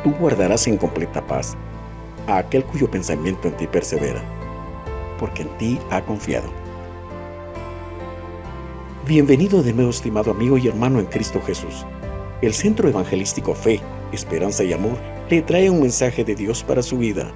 Tú guardarás en completa paz a aquel cuyo pensamiento en ti persevera, porque en ti ha confiado. Bienvenido de nuevo, estimado amigo y hermano en Cristo Jesús. El Centro Evangelístico Fe, Esperanza y Amor le trae un mensaje de Dios para su vida.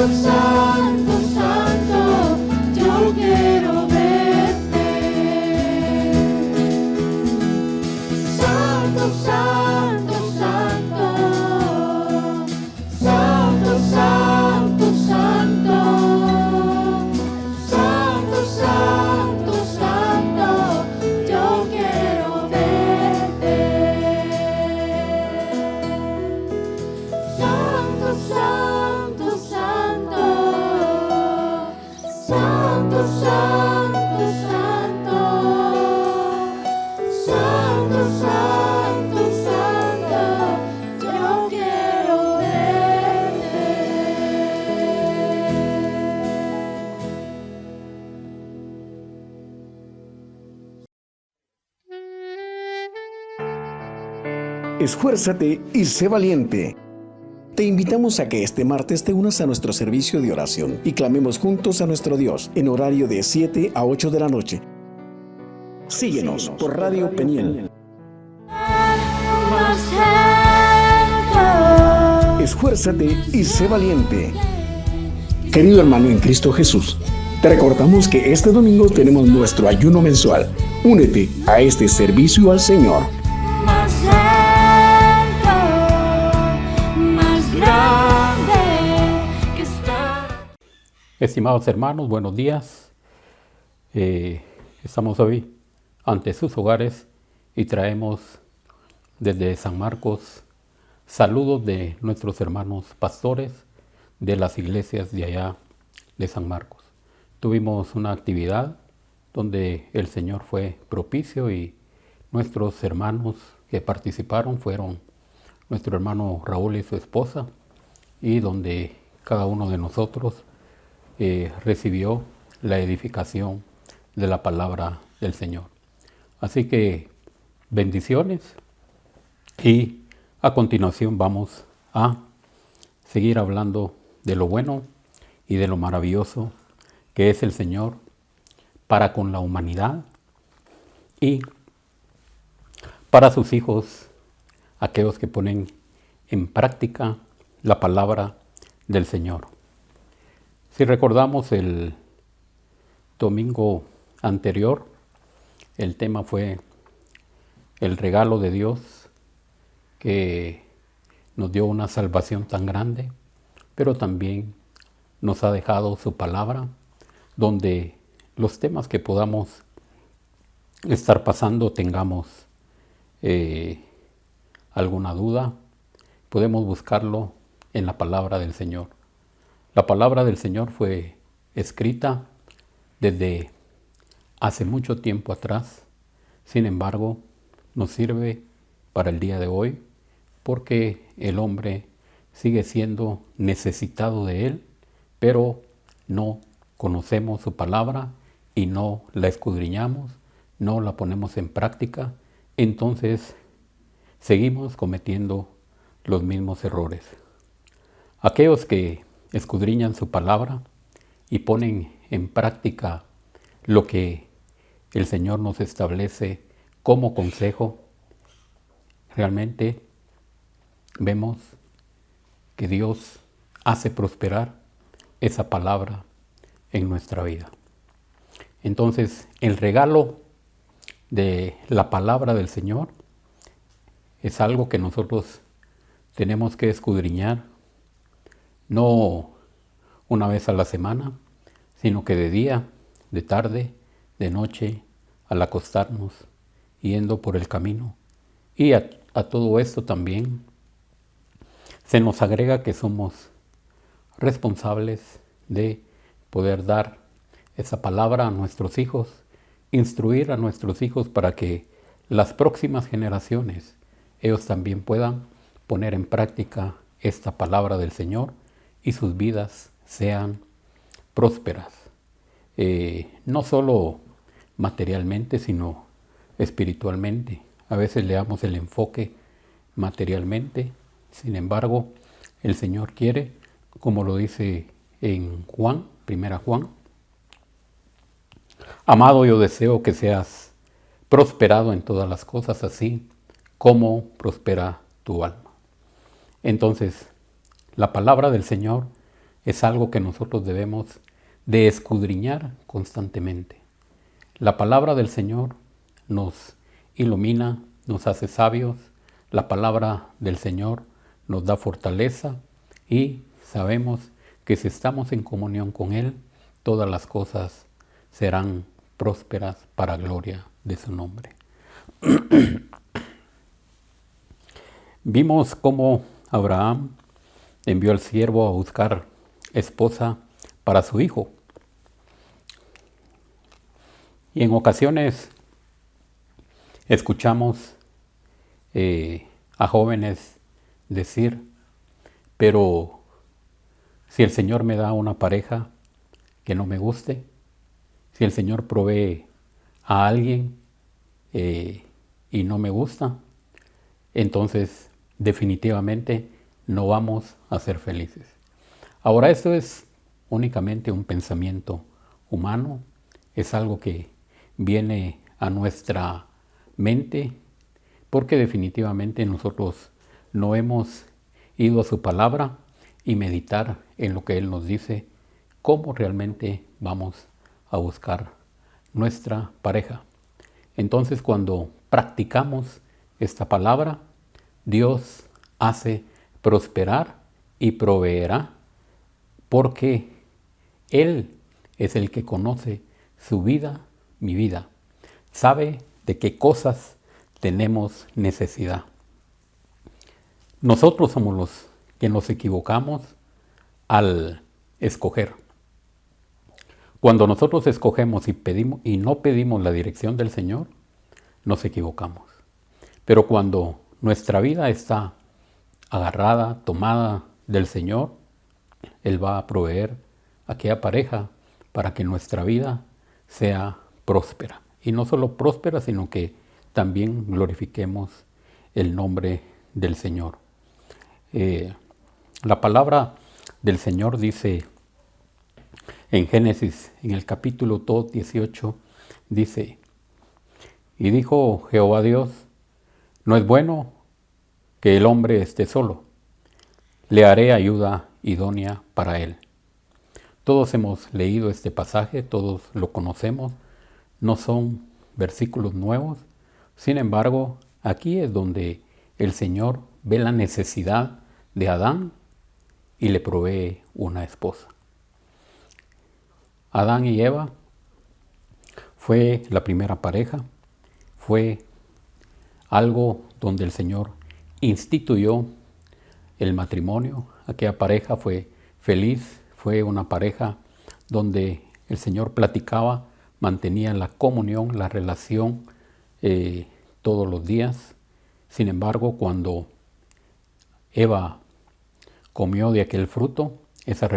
santo, santo, yo quiero verte. Santo, santo, santo, santo, santo, santo, santo, santo, santo, yo quiero verte. Santo, santo, santo, santo, santo, santo, santo, santo, santo, yo quiero verte. Esfuérzate y sé valiente. Te invitamos a que este martes te unas a nuestro servicio de oración y clamemos juntos a nuestro Dios en horario de 7 a 8 de la noche. Síguenos por Radio Peniel. Más alto. Esfuérzate y sé valiente. Querido hermano en Cristo Jesús, te recordamos que este domingo tenemos nuestro ayuno mensual. Únete a este servicio al Señor. Más alto, más grande que está. Estimados hermanos, buenos días. Estamos hoy ante sus hogares y traemos desde San Marcos saludos de nuestros hermanos pastores de las iglesias de allá de San Marcos. Tuvimos una actividad donde el Señor fue propicio y nuestros hermanos que participaron fueron nuestro hermano Raúl y su esposa, y donde cada uno de nosotros recibió la edificación de la palabra del Señor. Así que bendiciones, y a continuación vamos a seguir hablando de lo bueno y de lo maravilloso que es el Señor para con la humanidad y para sus hijos, aquellos que ponen en práctica la palabra del Señor. Si recordamos el domingo anterior, el tema fue el regalo de Dios que nos dio una salvación tan grande, pero también nos ha dejado su palabra, donde los temas que podamos estar pasando, tengamos alguna duda, podemos buscarlo en la palabra del Señor. La palabra del Señor fue escrita desde hace mucho tiempo atrás, sin embargo, nos sirve para el día de hoy, porque el hombre sigue siendo necesitado de él, pero no conocemos su palabra y no la escudriñamos, no la ponemos en práctica, entonces seguimos cometiendo los mismos errores. Aquellos que escudriñan su palabra y ponen en práctica lo que el Señor nos establece como consejo, realmente vemos que Dios hace prosperar esa palabra en nuestra vida. Entonces, el regalo de la palabra del Señor es algo que nosotros tenemos que escudriñar, no una vez a la semana, sino que de día, de tarde, de noche, al acostarnos, yendo por el camino. Y a todo esto también se nos agrega que somos responsables de poder dar esa palabra a nuestros hijos, instruir a nuestros hijos para que las próximas generaciones, ellos también puedan poner en práctica esta palabra del Señor y sus vidas sean prósperas. No solo materialmente, sino espiritualmente. A veces le damos el enfoque materialmente, sin embargo, el Señor quiere, como lo dice en Juan, 1 Juan, amado, yo deseo que seas prosperado en todas las cosas, así como prospera tu alma. Entonces, la palabra del Señor es algo que nosotros debemos de escudriñar constantemente. La palabra del Señor nos ilumina, nos hace sabios. La palabra del Señor nos da fortaleza y sabemos que si estamos en comunión con Él, todas las cosas serán prósperas para gloria de su nombre. Vimos cómo Abraham envió al siervo a buscar esposa para su hijo. Y en ocasiones escuchamos a jóvenes decir, pero si el Señor me da una pareja que no me guste, si el Señor provee a alguien y no me gusta, entonces definitivamente no vamos a ser felices. Ahora, esto es únicamente un pensamiento humano, es algo que viene a nuestra mente porque definitivamente nosotros no hemos ido a su palabra y meditar en lo que Él nos dice, cómo realmente vamos a buscar nuestra pareja. Entonces, cuando practicamos esta palabra, Dios hace prosperar y proveerá, porque Él es el que conoce su vida, mi vida. Sabe de qué cosas tenemos necesidad. Nosotros somos los que nos equivocamos al escoger. Cuando nosotros escogemos y no pedimos la dirección del Señor, nos equivocamos. Pero cuando nuestra vida está agarrada, tomada del Señor, Él va a proveer aquella pareja para que nuestra vida sea próspera. Y no solo próspera, sino que también glorifiquemos el nombre del Señor. La palabra del Señor dice en Génesis, en el capítulo 2, 18, dice, y dijo Jehová Dios, no es bueno que el hombre esté solo, le haré ayuda idónea para él. Todos hemos leído este pasaje, todos lo conocemos, no son versículos nuevos, sin embargo, aquí es donde el Señor ve la necesidad de Adán y le provee una esposa. Adán y Eva fue la primera pareja, fue algo donde el Señor instituyó el matrimonio. Aquella pareja fue feliz, fue una pareja donde el Señor platicaba, mantenía la comunión, la relación todos los días. Sin embargo, cuando Eva comió de aquel fruto, esa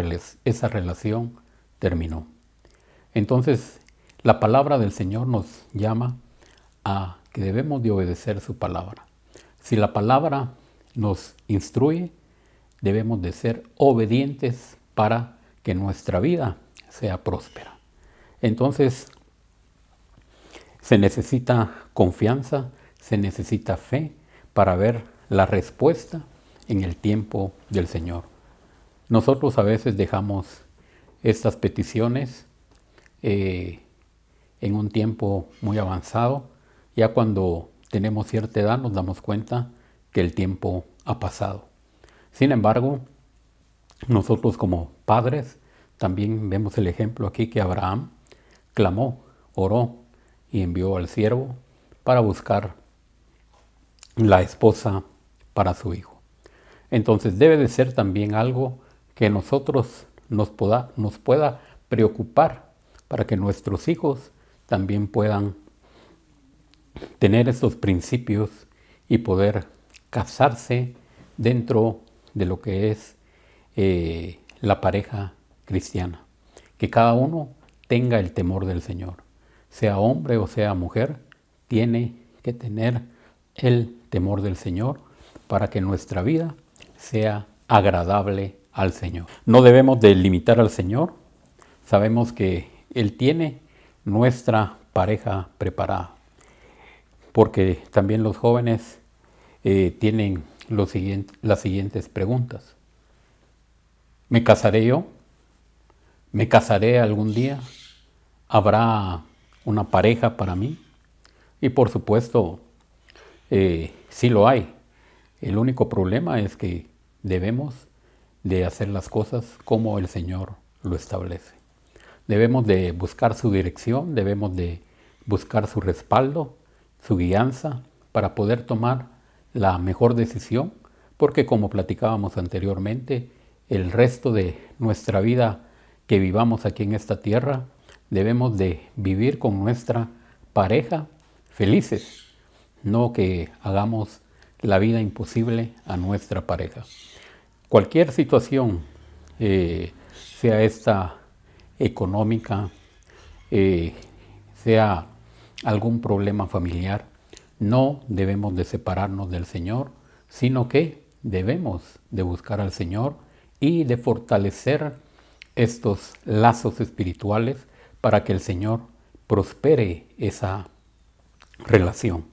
relación terminó. Entonces, la palabra del Señor nos llama a que debemos de obedecer su palabra. Si la palabra nos instruye, debemos de ser obedientes para que nuestra vida sea próspera. Entonces, se necesita confianza, se necesita fe para ver la respuesta en el tiempo del Señor. Nosotros a veces dejamos estas peticiones en un tiempo muy avanzado. Ya cuando tenemos cierta edad nos damos cuenta que el tiempo ha pasado. Sin embargo, nosotros como padres también vemos el ejemplo aquí que Abraham clamó, oró y envió al siervo para buscar la esposa para su hijo. Entonces debe de ser también algo que nosotros nos pueda preocupar para que nuestros hijos también puedan tener estos principios y poder casarse dentro de lo que es la pareja cristiana. Que cada uno tenga el temor del Señor. Sea hombre o sea mujer, tiene que tener el temor del Señor para que nuestra vida sea agradable al Señor. No debemos de limitar al Señor. Sabemos que Él tiene nuestra pareja preparada. Porque también los jóvenes tienen las siguientes preguntas. ¿Me casaré yo? ¿Me casaré algún día? ¿Habrá una pareja para mí? Y por supuesto, sí lo hay. El único problema es que debemos de hacer las cosas como el Señor lo establece. Debemos de buscar su dirección, debemos de buscar su respaldo, su guianza, para poder tomar la mejor decisión, porque como platicábamos anteriormente, el resto de nuestra vida que vivamos aquí en esta tierra, debemos de vivir con nuestra pareja felices, no que hagamos la vida imposible a nuestra pareja. Cualquier situación, sea esta económica, sea algún problema familiar, no debemos de separarnos del Señor, sino que debemos de buscar al Señor y de fortalecer estos lazos espirituales para que el Señor prospere esa relación.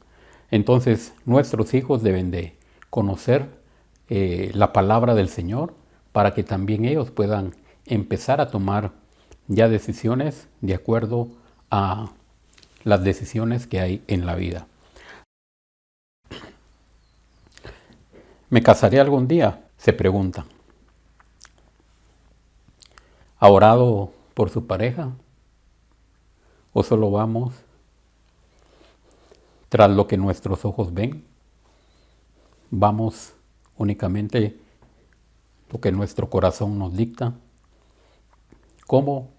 Entonces, nuestros hijos deben de conocer la palabra del Señor para que también ellos puedan empezar a tomar ya decisiones de acuerdo a las decisiones que hay en la vida. ¿Me casaré algún día?, se pregunta. ¿Ha orado por su pareja? ¿O solo vamos tras lo que nuestros ojos ven? ¿Vamos únicamente lo que nuestro corazón nos dicta? ¿Cómo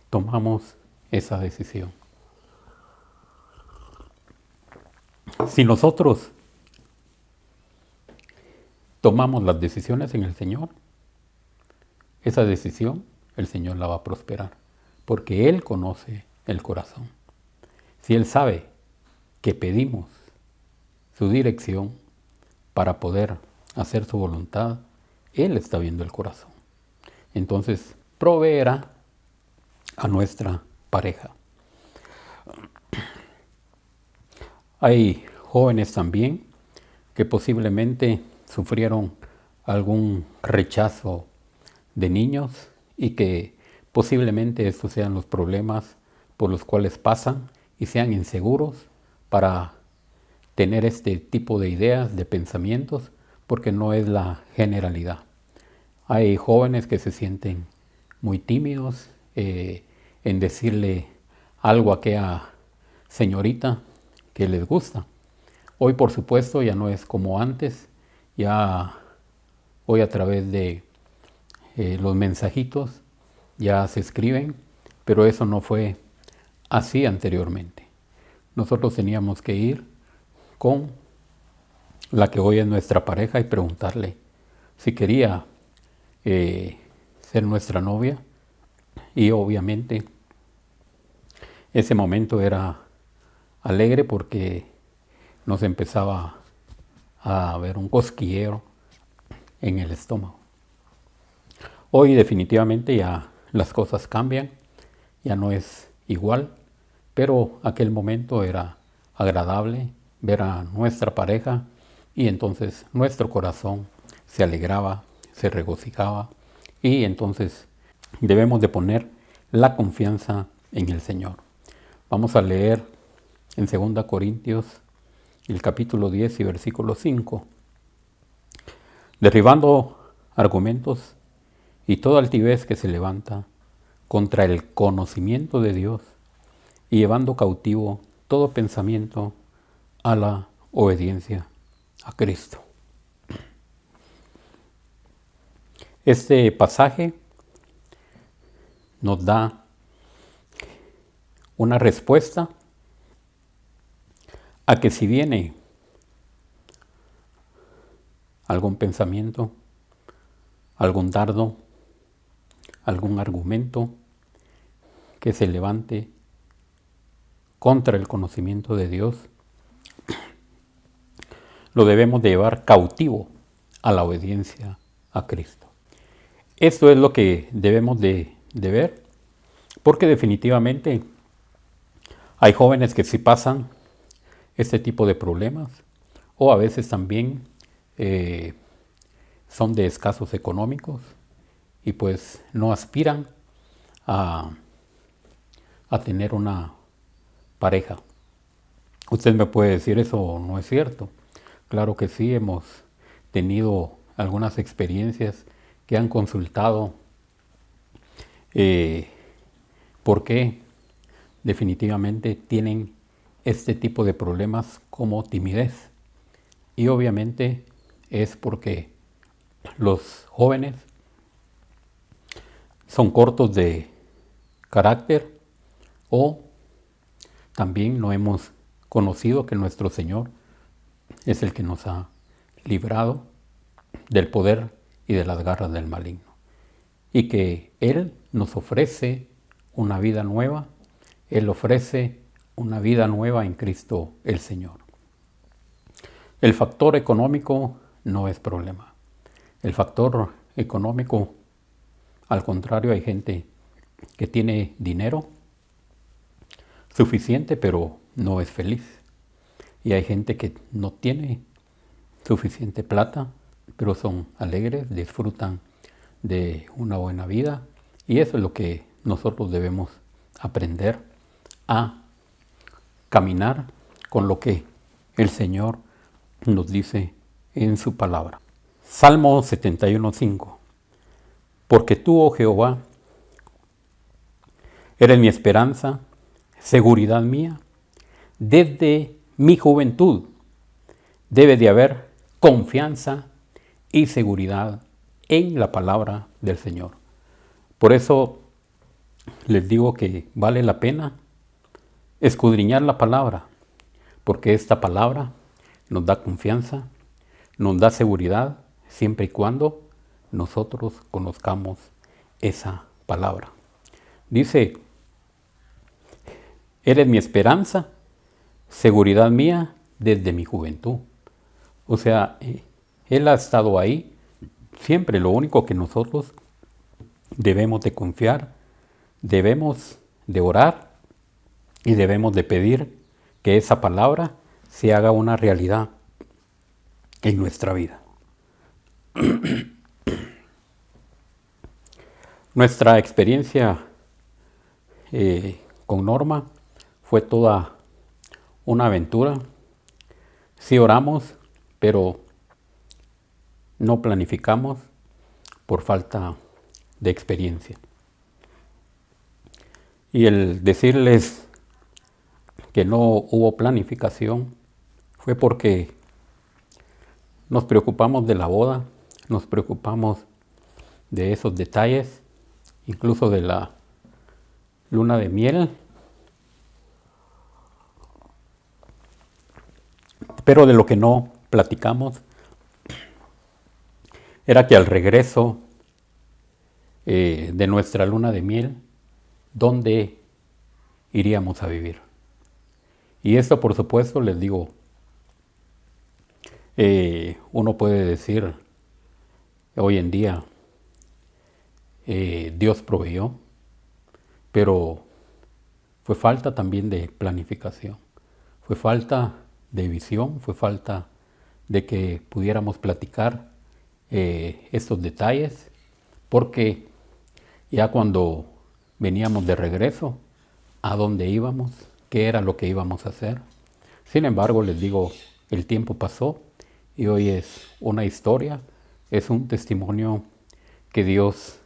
tomamos esa decisión? Si nosotros tomamos las decisiones en el Señor, esa decisión el Señor la va a prosperar, porque Él conoce el corazón. Si Él sabe que pedimos su dirección para poder hacer su voluntad, Él está viendo el corazón. Entonces, proveerá a nuestra pareja. Hay jóvenes también que posiblemente sufrieron algún rechazo de niños y que posiblemente estos sean los problemas por los cuales pasan y sean inseguros para tener este tipo de ideas, de pensamientos, porque no es la generalidad. Hay jóvenes que se sienten muy tímidos en decirle algo a aquella señorita que les gusta. Hoy, por supuesto, ya no es como antes. Ya hoy a través de los mensajitos ya se escriben, pero eso no fue así anteriormente. Nosotros teníamos que ir con la que hoy es nuestra pareja y preguntarle si quería ser nuestra novia, y obviamente ese momento era alegre porque nos empezaba a ver un cosquilleo en el estómago. Hoy definitivamente ya las cosas cambian, ya no es igual, pero aquel momento era agradable ver a nuestra pareja y entonces nuestro corazón se alegraba, se regocijaba, y entonces debemos de poner la confianza en el Señor. Vamos a leer en 2 Corintios el capítulo 10 y versículo 5. Derribando argumentos y toda altivez que se levanta contra el conocimiento de Dios, y llevando cautivo todo pensamiento a la obediencia a Cristo. Este pasaje nos da una respuesta a que si viene algún pensamiento, algún dardo, algún argumento que se levante contra el conocimiento de Dios, lo debemos de llevar cautivo a la obediencia a Cristo. Esto es lo que debemos de ver, porque definitivamente hay jóvenes que sí pasan este tipo de problemas, o a veces también son de escasos económicos y pues no aspiran a tener una pareja. Usted me puede decir, eso no es cierto. Claro que sí, hemos tenido algunas experiencias que han consultado por qué definitivamente tienen este tipo de problemas como timidez. Y obviamente es porque los jóvenes son cortos de carácter o también no hemos conocido que nuestro Señor es el que nos ha librado del poder y de las garras del maligno. Y que Él nos ofrece una vida nueva, Él ofrece una vida nueva en Cristo el Señor. El factor económico no es problema. El factor económico, al contrario, hay gente que tiene dinero suficiente pero no es feliz. Y hay gente que no tiene suficiente plata pero son alegres, disfrutan de una buena vida. Y eso es lo que nosotros debemos aprender a caminar con lo que el Señor nos dice en su palabra. Salmo 71:5. Porque tú, oh Jehová, eres mi esperanza, seguridad mía. Desde mi juventud debe de haber confianza y seguridad en la palabra del Señor. Por eso les digo que vale la pena escudriñar la palabra, porque esta palabra nos da confianza, nos da seguridad, siempre y cuando nosotros conozcamos esa palabra. Dice, eres mi esperanza, seguridad mía desde mi juventud. O sea, Él ha estado ahí siempre. Lo único que nosotros debemos de confiar, debemos de orar y debemos de pedir que esa palabra se haga una realidad en nuestra vida. Nuestra experiencia con Norma fue toda una aventura. Sí oramos, pero no planificamos por falta de experiencia. Y el decirles que no hubo planificación fue porque nos preocupamos de la boda, nos preocupamos de esos detalles, incluso de la luna de miel. Pero de lo que no platicamos era que al regreso de nuestra luna de miel, ¿dónde iríamos a vivir? Y esto, por supuesto, les digo, uno puede decir hoy en día, Dios proveyó, pero fue falta también de planificación, fue falta de visión, fue falta de que pudiéramos platicar estos detalles, porque ya cuando veníamos de regreso, ¿a dónde íbamos? ¿Qué era lo que íbamos a hacer? Sin embargo, les digo, el tiempo pasó y hoy es una historia, es un testimonio que Dios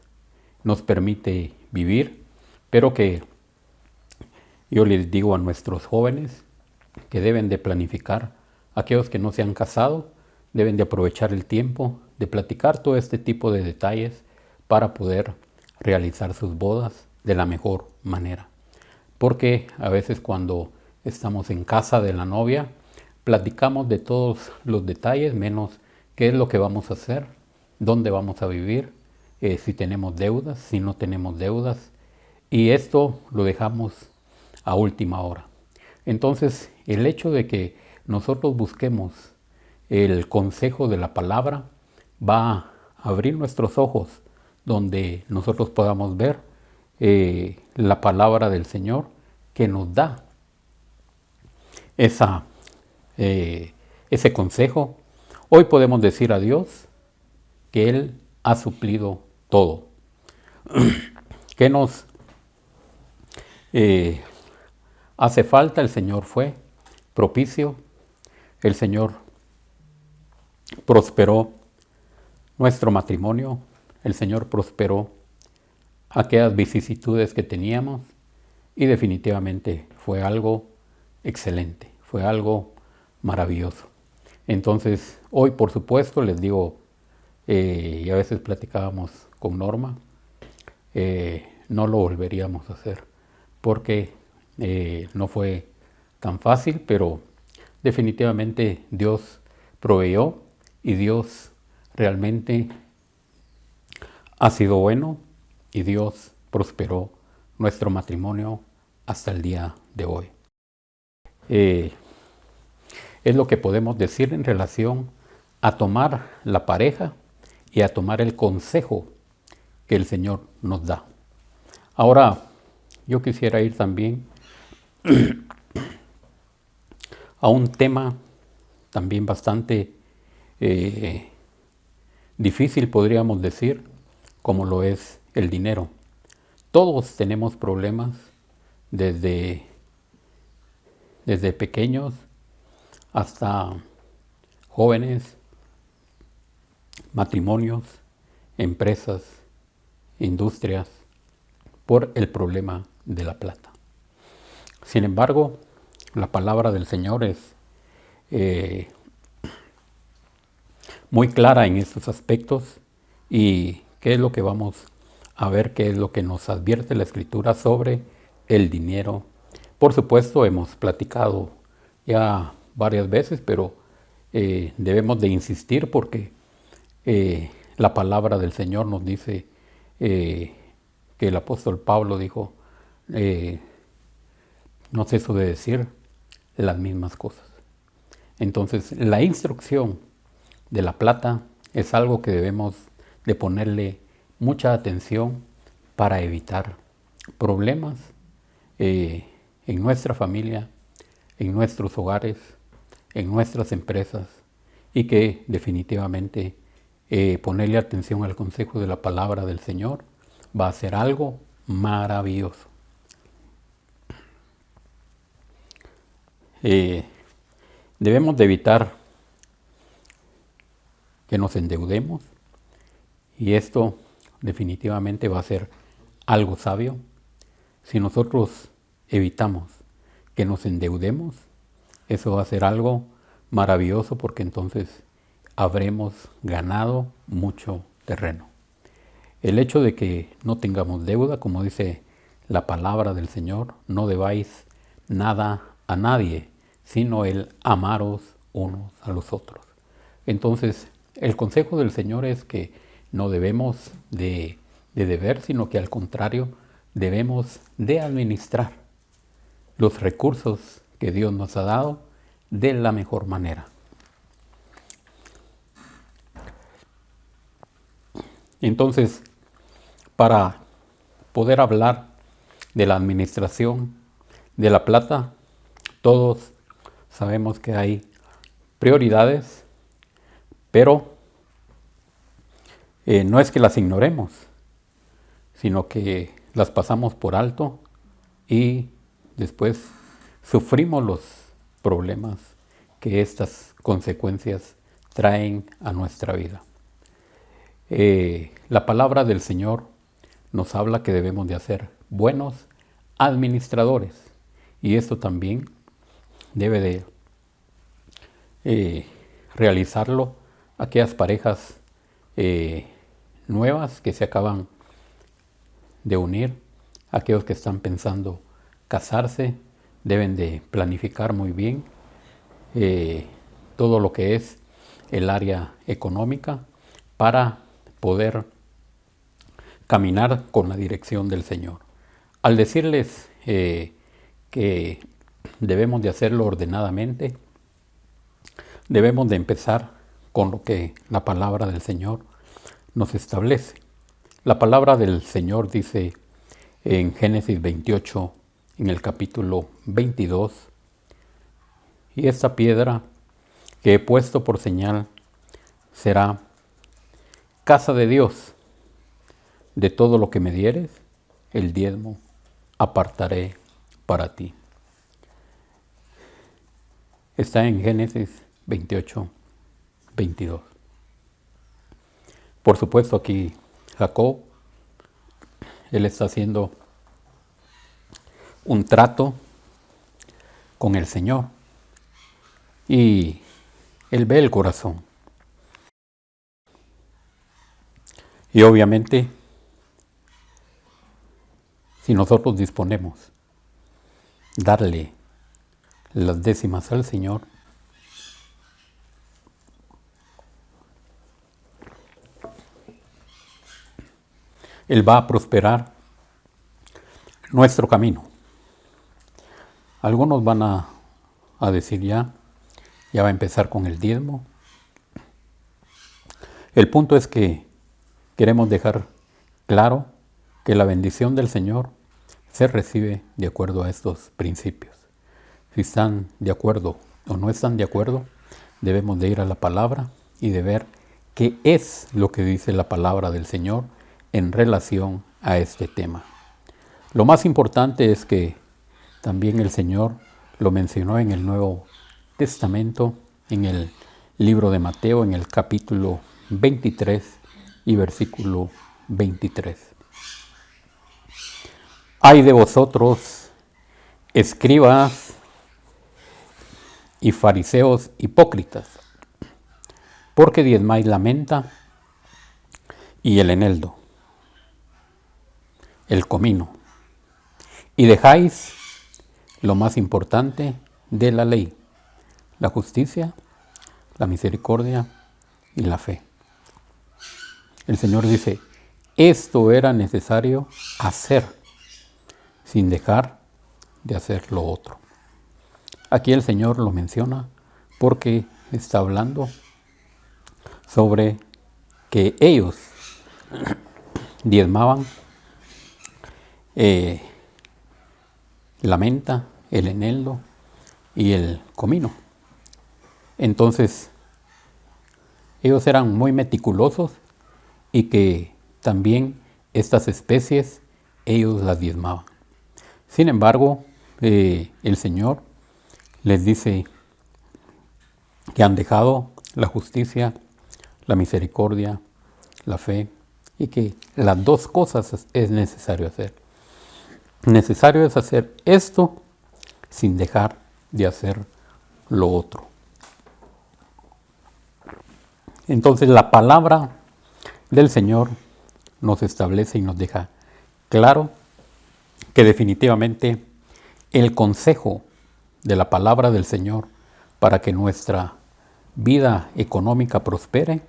nos permite vivir, pero que yo les digo a nuestros jóvenes que deben de planificar, aquellos que no se han casado, deben de aprovechar el tiempo de platicar todo este tipo de detalles para poder realizar sus bodas de la mejor manera. Porque a veces cuando estamos en casa de la novia, platicamos de todos los detalles, menos qué es lo que vamos a hacer, dónde vamos a vivir, si tenemos deudas, si no tenemos deudas. Y esto lo dejamos a última hora. Entonces, el hecho de que nosotros busquemos el consejo de la palabra va a abrir nuestros ojos donde nosotros podamos ver la palabra del Señor que nos da ese consejo. Hoy podemos decir a Dios que Él ha suplido todo. ¿Qué nos Eh, hace falta, el Señor fue propicio, el Señor prosperó nuestro matrimonio, el Señor prosperó aquellas vicisitudes que teníamos y definitivamente fue algo excelente, fue algo maravilloso. Entonces, hoy por supuesto les digo, y a veces platicábamos con Norma, no lo volveríamos a hacer porque no fue tan fácil, pero definitivamente Dios proveyó y Dios realmente ha sido bueno y Dios prosperó nuestro matrimonio hasta el día de hoy. Es lo que podemos decir en relación a tomar la pareja y a tomar el consejo que el Señor nos da. Ahora, yo quisiera ir también a un tema también bastante difícil, podríamos decir, como lo es el dinero. Todos tenemos problemas desde pequeños hasta jóvenes, matrimonios, empresas, industrias, por el problema de la plata. Sin embargo, la palabra del Señor es muy clara en estos aspectos. ¿Y qué es lo que vamos a ver? ¿Qué es lo que nos advierte la Escritura sobre el dinero? Por supuesto, hemos platicado ya varias veces, pero debemos de insistir porque la palabra del Señor nos dice que el apóstol Pablo dijo, no ceso de decir las mismas cosas. Entonces, la instrucción de la plata es algo que debemos de ponerle mucha atención para evitar problemas en nuestra familia, en nuestros hogares, en nuestras empresas, y que definitivamente ponerle atención al consejo de la palabra del Señor va a ser algo maravilloso. Debemos de evitar que nos endeudemos, y esto definitivamente va a ser algo sabio. Si nosotros evitamos que nos endeudemos, eso va a ser algo maravilloso porque entonces habremos ganado mucho terreno. El hecho de que no tengamos deuda, como dice la palabra del Señor, no debáis nada a nadie, sino el amaros unos a los otros. Entonces, el consejo del Señor es que no debemos de deber, sino que al contrario, debemos de administrar los recursos que Dios nos ha dado de la mejor manera. Entonces, para poder hablar de la administración de la plata, todos sabemos que hay prioridades, pero no es que las ignoremos, sino que las pasamos por alto y después sufrimos los problemas que estas consecuencias traen a nuestra vida. La palabra del Señor nos habla que debemos de ser buenos administradores, y esto también debe de realizarlo aquellas parejas nuevas que se acaban de unir, aquellos que están pensando casarse, deben de planificar muy bien todo lo que es el área económica para poder caminar con la dirección del Señor. Al decirles que debemos de hacerlo ordenadamente, debemos de empezar con lo que la palabra del Señor nos establece. La palabra del Señor dice en Génesis 28, en el capítulo 22, y esta piedra que he puesto por señal será casa de Dios. De todo lo que me dieres, el diezmo apartaré para ti. Está en Génesis 28, 22. Por supuesto aquí Jacob, él está haciendo un trato con el Señor y él ve el corazón. Y obviamente, si nosotros disponemos darle las décimas al Señor, Él va a prosperar nuestro camino. Algunos van a decir ya va a empezar con el diezmo. El punto es que queremos dejar claro que la bendición del Señor se recibe de acuerdo a estos principios. Si están de acuerdo o no están de acuerdo, debemos de ir a la palabra y de ver qué es lo que dice la palabra del Señor en relación a este tema. Lo más importante es que también el Señor lo mencionó en el Nuevo Testamento, en el libro de Mateo, en el capítulo 23 y versículo 23. Ay de vosotros, escribas y fariseos hipócritas, porque diezmáis la menta y el eneldo, el comino, y dejáis lo más importante de la ley, la justicia, la misericordia y la fe. El Señor dice, esto era necesario hacer sin dejar de hacer lo otro. Aquí el Señor lo menciona porque está hablando sobre que ellos diezmaban la menta, el eneldo y el comino. Entonces, ellos eran muy meticulosos y que también estas especies ellos las diezmaban. Sin embargo, el Señor les dice que han dejado la justicia, la misericordia, la fe, y que las dos cosas es necesario hacer. Necesario es hacer esto sin dejar de hacer lo otro. Entonces la palabra del Señor nos establece y nos deja claro que definitivamente el consejo de la palabra del Señor para que nuestra vida económica prospere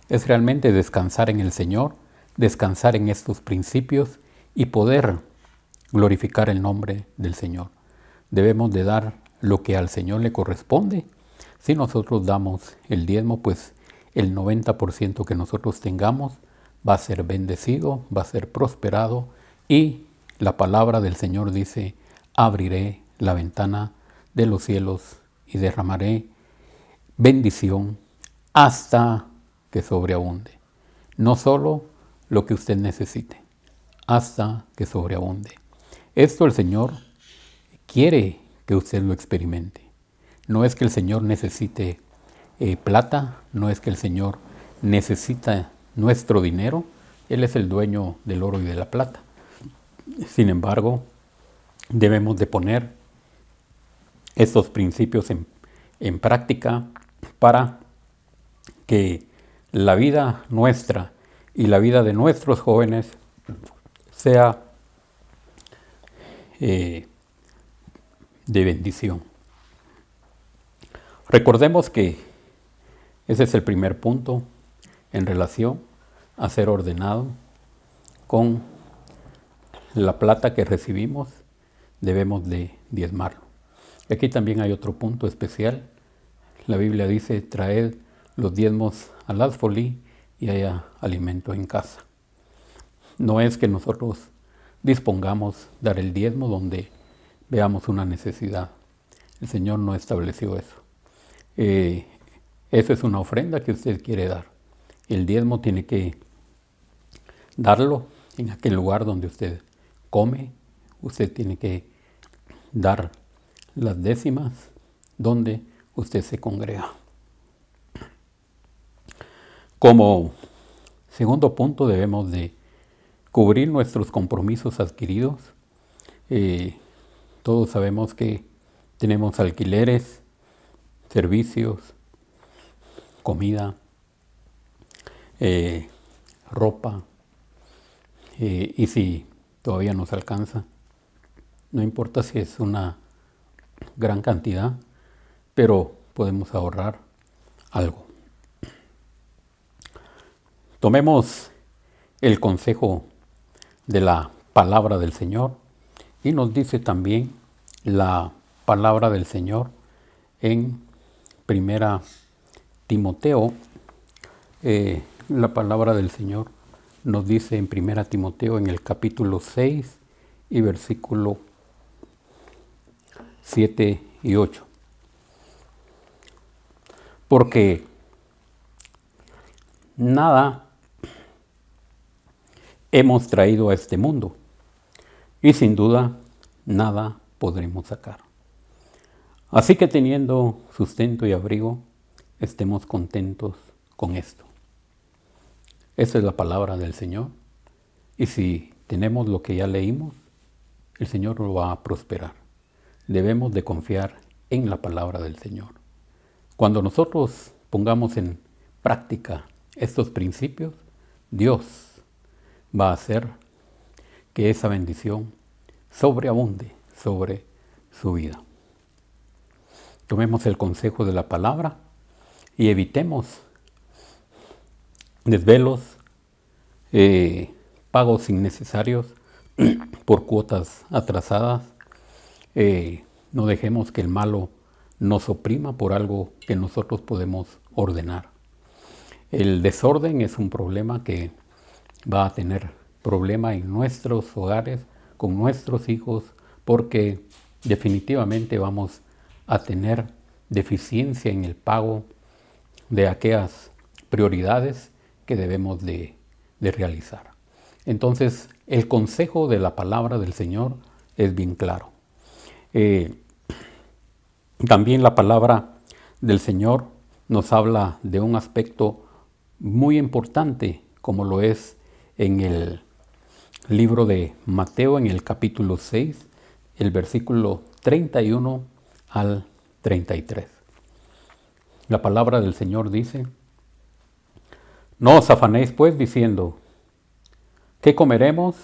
es realmente descansar en el Señor, descansar en estos principios y poder glorificar el nombre del Señor. Debemos de dar lo que al Señor le corresponde. Si nosotros damos el diezmo, pues el 90% que nosotros tengamos va a ser bendecido, va a ser prosperado, y la palabra del Señor dice, abriré la ventana de los cielos y derramaré bendición hasta que sobreabunde. No solo lo que usted necesite, hasta que sobreabunde. Esto el Señor quiere que usted lo experimente. No es que el Señor necesite plata, no es que el Señor necesita nuestro dinero. Él es el dueño del oro y de la plata. Sin embargo, debemos de poner estos principios en práctica para que la vida nuestra y la vida de nuestros jóvenes sea de bendición. Recordemos que ese es el primer punto en relación a ser ordenado con la plata que recibimos, debemos de diezmarlo. Y aquí también hay otro punto especial. La Biblia dice, traed los diezmos al alfolí y haya alimento en casa. No es que nosotros dispongamos dar el diezmo donde veamos una necesidad. El Señor no estableció eso. Eso es una ofrenda que usted quiere dar. El diezmo tiene que darlo en aquel lugar donde usted come. Usted tiene que dar las décimas donde usted se congrega. Como segundo punto, debemos de cubrir nuestros compromisos adquiridos. Todos sabemos que tenemos alquileres, servicios, comida, ropa, y si todavía nos alcanza, no importa si es una gran cantidad, pero podemos ahorrar algo. Tomemos el consejo de la palabra del Señor, y nos dice también la palabra del Señor en Primera Timoteo. La palabra del Señor nos dice en Primera Timoteo en el capítulo 6 y versículo 7 y 8. Porque nada hemos traído a este mundo, y sin duda nada podremos sacar. Así que teniendo sustento y abrigo, estemos contentos con esto. Esa es la palabra del Señor, y si tenemos lo que ya leímos, el Señor lo va a prosperar. Debemos de confiar en la palabra del Señor. Cuando nosotros pongamos en práctica estos principios, Dios va a hacer que esa bendición sobreabunde sobre su vida. Tomemos el consejo de la palabra y evitemos desvelos, pagos innecesarios por cuotas atrasadas. No dejemos que el malo nos oprima por algo que nosotros podemos ordenar. El desorden es un problema que va a tener problema en nuestros hogares, con nuestros hijos, porque definitivamente vamos a tener deficiencia en el pago de aquellas prioridades que debemos de realizar. Entonces, el consejo de la palabra del Señor es bien claro. También la palabra del Señor nos habla de un aspecto muy importante, como lo es en el libro de Mateo, en el capítulo 6, el versículo 31 al 33. La palabra del Señor dice: no os afanéis pues diciendo, ¿qué comeremos?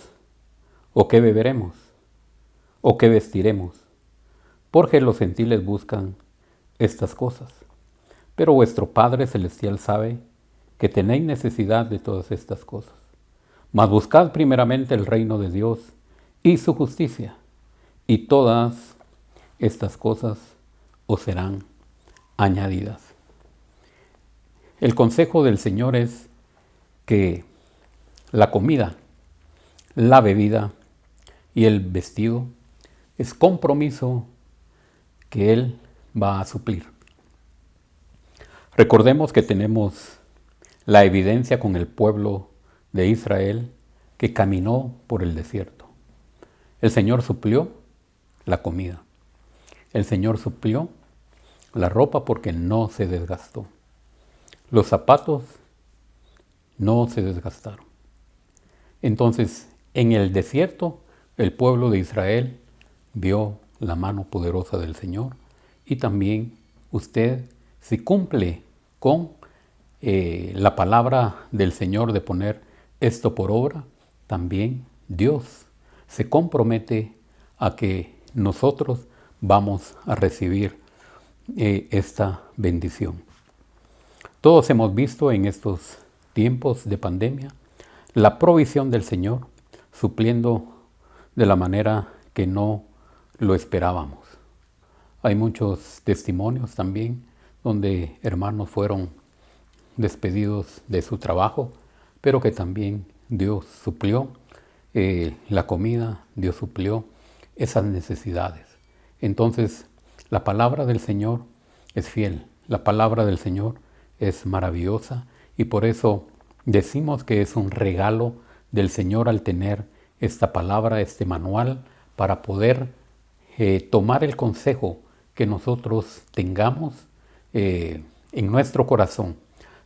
¿O qué beberemos? ¿O qué vestiremos? Porque los gentiles buscan estas cosas. Pero vuestro Padre Celestial sabe que tenéis necesidad de todas estas cosas. Mas buscad primeramente el reino de Dios y su justicia, y todas estas cosas os serán añadidas. El consejo del Señor es que la comida, la bebida y el vestido es compromiso que Él va a suplir. Recordemos que tenemos la evidencia con el pueblo de Israel que caminó por el desierto. El Señor suplió la comida. El Señor suplió la ropa porque no se desgastó. Los zapatos no se desgastaron. Entonces, en el desierto, el pueblo de Israel vio la mano poderosa del Señor, y también usted, si cumple con la palabra del Señor de poner esto por obra, también Dios se compromete a que nosotros vamos a recibir esta bendición. Todos hemos visto en estos tiempos de pandemia la provisión del Señor supliendo de la manera que no lo esperábamos. Hay muchos testimonios también donde hermanos fueron despedidos de su trabajo, pero que también Dios suplió la comida, Dios suplió esas necesidades. Entonces, la palabra del Señor es fiel, la palabra del Señor es maravillosa, y por eso decimos que es un regalo del Señor al tener esta palabra, este manual, para poder tomar el consejo que nosotros tengamos en nuestro corazón.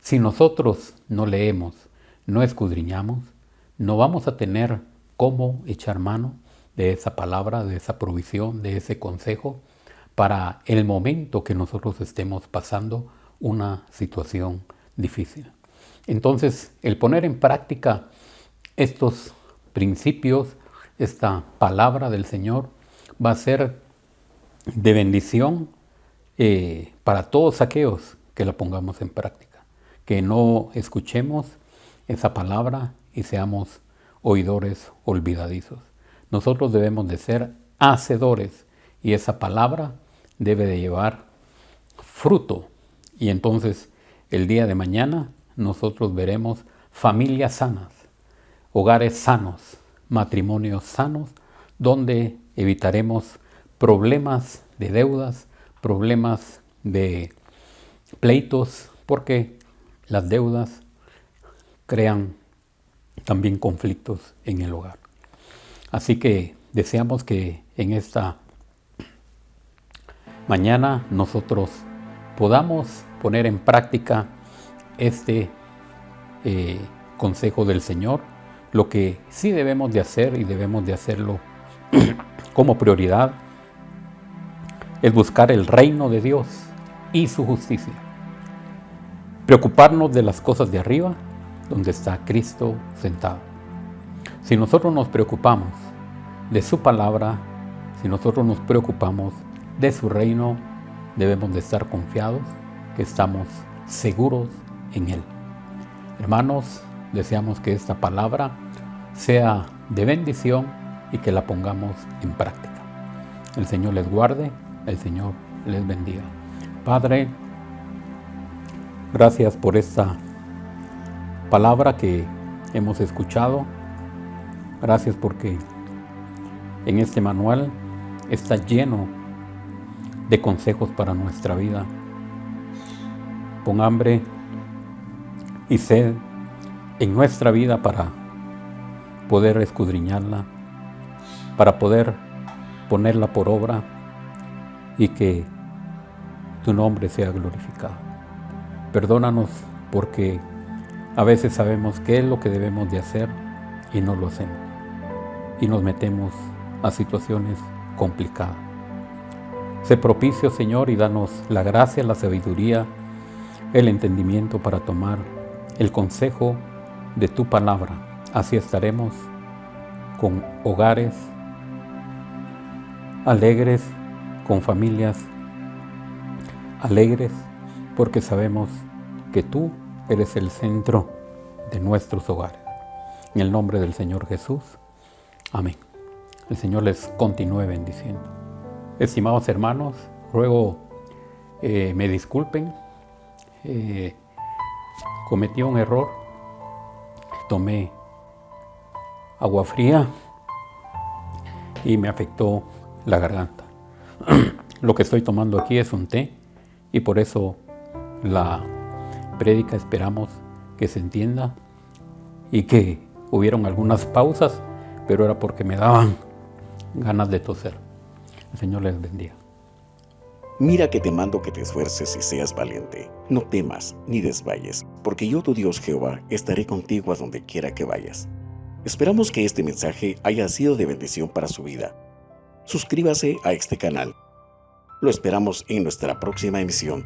Si nosotros no leemos, no escudriñamos, no vamos a tener cómo echar mano de esa palabra, de esa provisión, de ese consejo para el momento que nosotros estemos pasando una situación difícil. Entonces, el poner en práctica estos principios, esta palabra del Señor, va a ser de bendición para todos aquellos que la pongamos en práctica. Que no escuchemos esa palabra y seamos oidores olvidadizos. Nosotros debemos de ser hacedores y esa palabra debe de llevar fruto. Y entonces el día de mañana nosotros veremos familias sanas, hogares sanos, matrimonios sanos, donde evitaremos problemas de deudas, problemas de pleitos, porque las deudas crean también conflictos en el hogar. Así que deseamos que en esta mañana nosotros podamos poner en práctica este consejo del Señor. Lo que sí debemos de hacer, y debemos de hacerlo como prioridad, es buscar el reino de Dios y su justicia. Preocuparnos de las cosas de arriba, donde está Cristo sentado. Si nosotros nos preocupamos de su palabra, si nosotros nos preocupamos de su reino, debemos de estar confiados que estamos seguros en Él. Hermanos, deseamos que esta palabra sea de bendición y que la pongamos en práctica. El Señor les guarde, el Señor les bendiga. Padre, gracias por esta palabra que hemos escuchado. Gracias porque en este manual está lleno de consejos para nuestra vida. Pon hambre y sed en nuestra vida para poder escudriñarla, para poder ponerla por obra y que tu nombre sea glorificado. Perdónanos porque a veces sabemos qué es lo que debemos de hacer y no lo hacemos. Y nos metemos a situaciones complicadas. Sé propicio, Señor, y danos la gracia, la sabiduría, el entendimiento para tomar el consejo de tu palabra. Así estaremos con hogares alegres, con familias alegres, porque sabemos que tú eres el centro de nuestros hogares. En el nombre del Señor Jesús. Amén. El Señor les continúe bendiciendo. Estimados hermanos, ruego me disculpen. Cometí un error. Tomé agua fría y me afectó la garganta. Lo que estoy tomando aquí es un té y por eso la prédica esperamos que se entienda y que hubieron algunas pausas, pero era porque me daban ganas de toser. El Señor les bendiga. Mira que te mando que te esfuerces y seas valiente. No temas ni desmayes, porque yo, tu Dios Jehová, estaré contigo a donde quiera que vayas. Esperamos que este mensaje haya sido de bendición para su vida. Suscríbase a este canal. Lo esperamos en nuestra próxima emisión.